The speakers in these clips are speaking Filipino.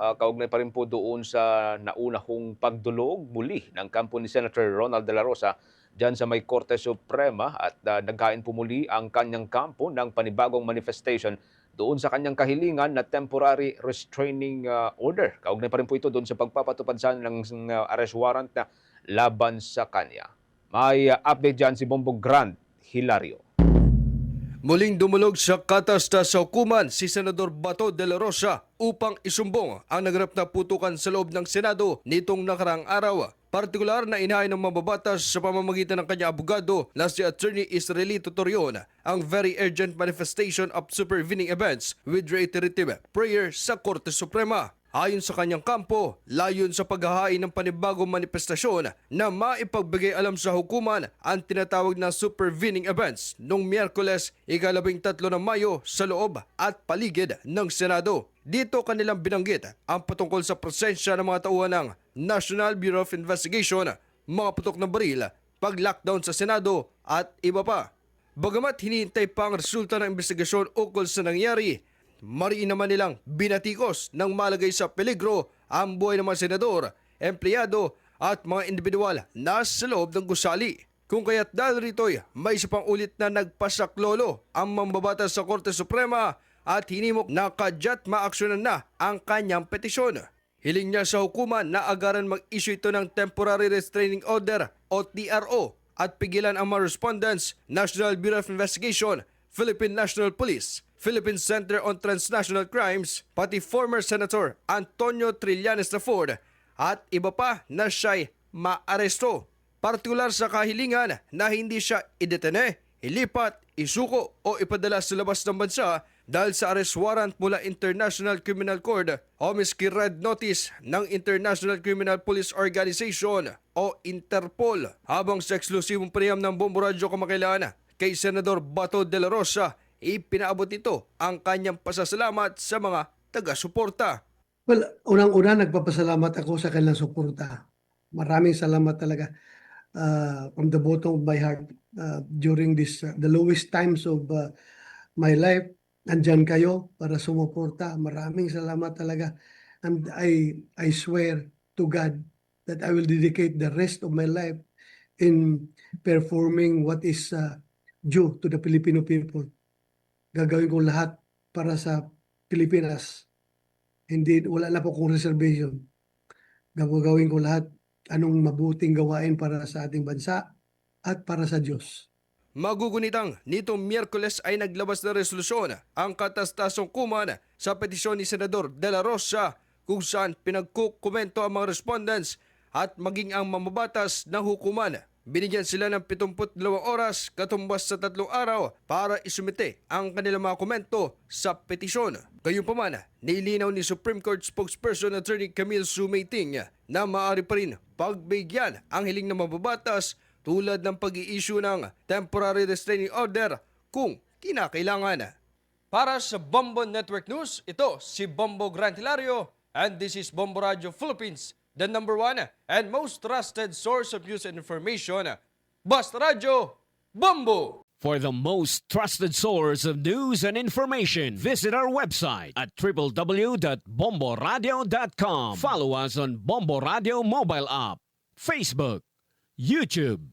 Kaugnay pa rin po doon sa nauna hong pagdulog muli ng kampo ni Senator Ronald De La Rosa diyan sa may Korte Suprema at naghain po muli ang kanyang kampo ng panibagong manifestation doon sa kanyang kahilingan na temporary restraining order. Kaugnay pa rin po ito doon sa pagpapatupad sa ng arrest warrant na laban sa kanya. May update dyan si Bombo Grand Hilario. Muling dumulog sa katasta sa hukuman si Senador Bato de la Rosa upang isumbong ang naganap na putukan sa loob ng Senado nitong nakaraang araw. Partikular na inahay ng mababatas sa pamamagitan ng kanyang abogado na si Attorney Israelito Torion ang very urgent manifestation of supervening events with reiterative prayer sa Korte Suprema. Ayon sa kanyang kampo, layon sa paghahain ng panibagong manifestasyon na maipagbigay alam sa hukuman ang tinatawag na supervening events noong Miyerkules, 13 ng Mayo sa loob at paligid ng Senado. Dito kanilang binanggit ang patungkol sa presensya ng mga tauhan ng National Bureau of Investigation, mga putok ng baril, pag-lockdown sa Senado at iba pa. Bagamat hinihintay pa ang resulta ng investigasyon ukol sa nangyari, mariin naman nilang binatikos ng malagay sa peligro ang buhay ng mga senador, empleyado at mga individual na sa loob ng gusali. Kung kaya't dahil rito'y may isa pang ulit na nagpasaklolo ang mambabatas sa Korte Suprema at hinimok na kadyat maaksyonan na ang kanyang petisyon. Hiling niya sa hukuman na agaran mag-issue ito ng Temporary Restraining Order o TRO at pigilan ang mga respondents, National Bureau of Investigation, Philippine National Police, Philippine Center on Transnational Crimes, pati former Senator Antonio Trillanes IV at iba pa na siya'y maaresto. Partikular sa kahilingan na hindi siya idetene, ilipat, isuko o ipadala sa labas ng bansa dahil sa arrest warrant mula International Criminal Court o miski red notice ng International Criminal Police Organization o Interpol. Habang sa eksklusibong panayam ng Bombo Radio kamakailan kay Senador Bato de la Rosa, ipinaabot nito ang kanyang pasasalamat sa mga taga-suporta. Well, unang-una nagpapasalamat ako sa kanilang suporta. Maraming salamat talaga from the bottom of my heart during this the lowest times of my life. Andyan kayo para sumuporta. Maraming salamat talaga. And I swear to God that I will dedicate the rest of my life in performing what is due to the Filipino people. Gagawin ko lahat para sa Pilipinas. Hindi, wala na po kong reservation. Gagawin ko lahat anong mabuting gawain para sa ating bansa at para sa Diyos. Magugunitang nitong Miyerkules ay naglabas na resolusyon ang katastasong kuman sa petisyon ni Senador De La Rosa kung saan pinagkukomento ang mga respondents at maging ang mamabatas ng hukuman. Binigyan sila ng 72 oras katumbas sa 3 araw para isumite ang kanilang mga komento sa petisyon. Gayunpaman, nilinaw ni Supreme Court spokesperson Attorney Camille Sumaiting na maaari pa rin pagbigyan ang hiling ng mababatas tulad ng pag-i-issue ng Temporary Restraining Order kung kinakailangan. Para sa Bombo Network News, ito si Bombo Grand Hilario and this is Bombo Radio Philippines, the #1 and most trusted source of news and information. Basta Radio, Bombo! For the most trusted source of news and information, visit our website at www.bomboradio.com. Follow us on Bombo Radio mobile app, Facebook, YouTube,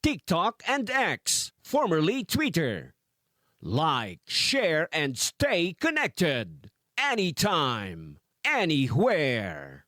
TikTok, and X, formerly Twitter. Like, share, and stay connected. Anytime, anywhere.